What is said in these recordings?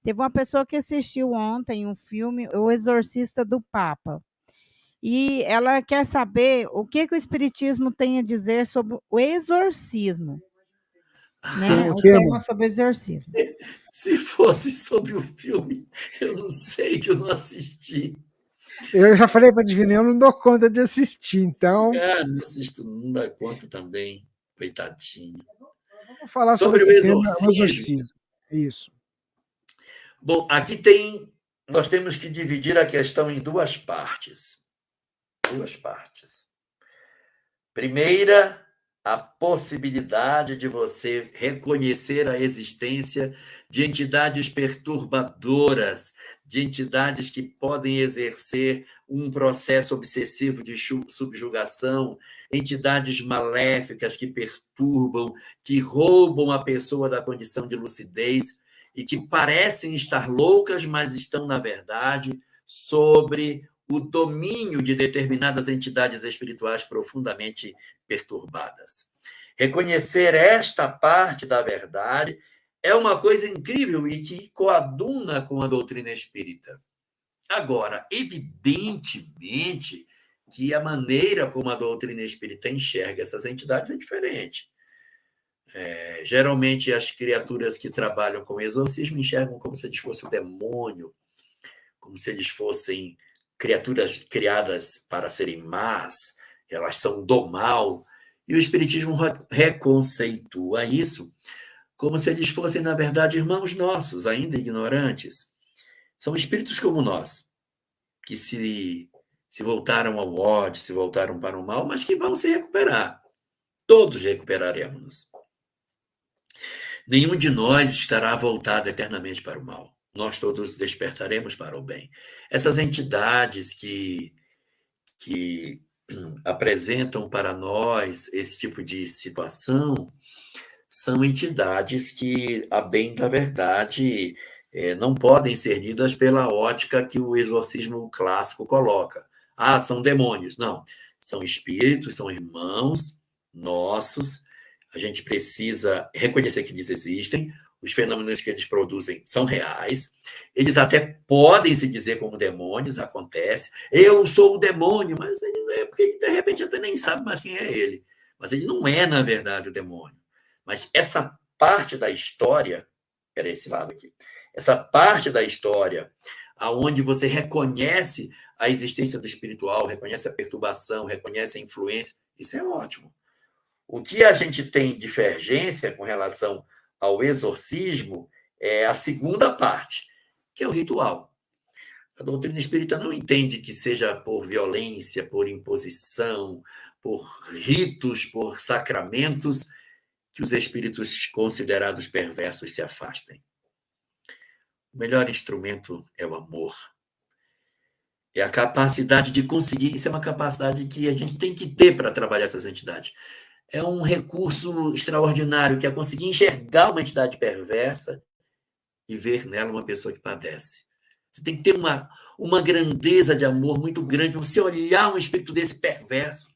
Teve uma pessoa que assistiu ontem um filme, O Exorcista do Papa. E ela quer saber o que o espiritismo tem a dizer sobre o exorcismo, Sobre né? o O tema. tema sobre o exorcismo. Se fosse sobre o filme, eu não sei, que eu não assisti. Eu já falei para a Divina, eu não dou conta de assistir, então Não assisto, não dá conta também, coitadinho. vamos falar sobre Sobre o esse tema, o exorcismo. exorcismo. Isso. Bom, nós temos que dividir a questão em duas partes. Duas partes. Primeira, a possibilidade de você reconhecer a existência de entidades perturbadoras, de entidades que podem exercer um processo obsessivo de subjugação, entidades maléficas que perturbam, que roubam a pessoa da condição de lucidez e que parecem estar loucas, mas estão, na verdade, sobre o domínio de determinadas entidades espirituais profundamente perturbadas. Reconhecer esta parte da verdade é uma coisa incrível e que coaduna com a doutrina espírita. Agora, evidentemente que a maneira como a doutrina espírita enxerga essas entidades é diferente. Geralmente, as criaturas que trabalham com exorcismo enxergam como se eles fossem o demônio, como se eles fossem criaturas criadas para serem más, elas são do mal. E o Espiritismo reconceitua isso como se eles fossem, na verdade, irmãos nossos, ainda ignorantes. São espíritos como nós, que se voltaram ao ódio, se voltaram para o mal, mas que vão se recuperar. Todos recuperaremos-nos. Nenhum de nós estará voltado eternamente para o mal. Nós todos despertaremos para o bem. Essas entidades que apresentam para nós esse tipo de situação são entidades que, a bem da verdade, não podem ser lidas pela ótica que o exorcismo clássico coloca. São demônios. Não. São espíritos, são irmãos nossos. A gente precisa reconhecer que eles existem. Os fenômenos que eles produzem são reais. Eles até podem se dizer como demônios, acontece. Eu sou o demônio, mas ele não é, porque de repente até nem sabe mais quem é ele. Mas ele não é, na verdade, o demônio. Mas essa parte da história, era esse lado aqui, essa parte da história aonde você reconhece a existência do espiritual, reconhece a perturbação, reconhece a influência, isso é ótimo. O que a gente tem divergência com relação ao exorcismo é a segunda parte, que é o ritual. A doutrina espírita não entende que seja por violência, por imposição, por ritos, por sacramentos, que os espíritos considerados perversos se afastem. O melhor instrumento é o amor. É a capacidade de conseguir, isso é uma capacidade que a gente tem que ter para trabalhar essas entidades. É um recurso extraordinário, que é conseguir enxergar uma entidade perversa e ver nela uma pessoa que padece. Você tem que ter uma grandeza de amor muito grande, você olhar um espírito desse perverso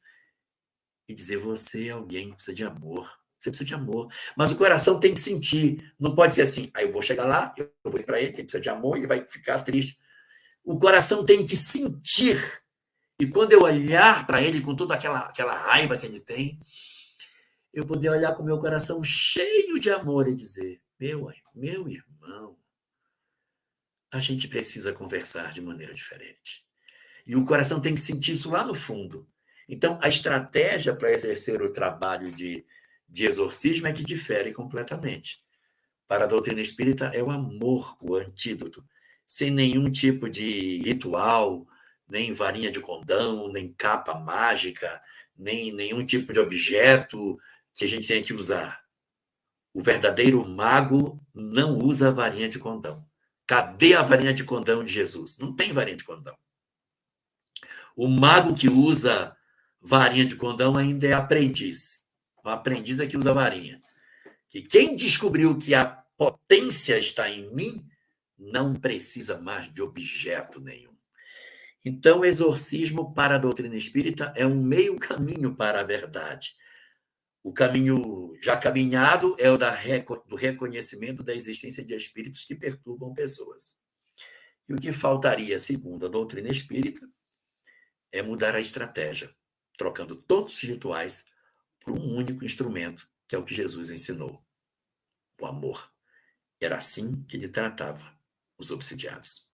e dizer, você é alguém que precisa de amor. Você precisa de amor. Mas o coração tem que sentir. Não pode ser assim, eu vou chegar lá, eu vou ir para ele, ele precisa de amor, ele vai ficar triste. O coração tem que sentir. E quando eu olhar para ele com toda aquela raiva que ele tem, eu poder olhar com o meu coração cheio de amor e dizer, meu irmão, a gente precisa conversar de maneira diferente. E o coração tem que sentir isso lá no fundo. Então, a estratégia para exercer o trabalho de exorcismo é que difere completamente. Para a doutrina espírita, é o amor o antídoto, sem nenhum tipo de ritual, nem varinha de condão, nem capa mágica, nem nenhum tipo de objeto que a gente tenha que usar. O verdadeiro mago não usa varinha de condão. Cadê a varinha de condão de Jesus? Não tem varinha de condão. O mago que usa varinha de condão ainda é aprendiz. O aprendiz é que usa varinha. Que quem descobriu que a potência está em mim não precisa mais de objeto nenhum. Então, o exorcismo para a doutrina espírita é um meio caminho para a verdade. O caminho já caminhado é o do reconhecimento da existência de espíritos que perturbam pessoas. E o que faltaria, segundo a doutrina espírita, é mudar a estratégia, trocando todos os rituais por um único instrumento, que é o que Jesus ensinou: o amor. Era assim que ele tratava os obsidiados.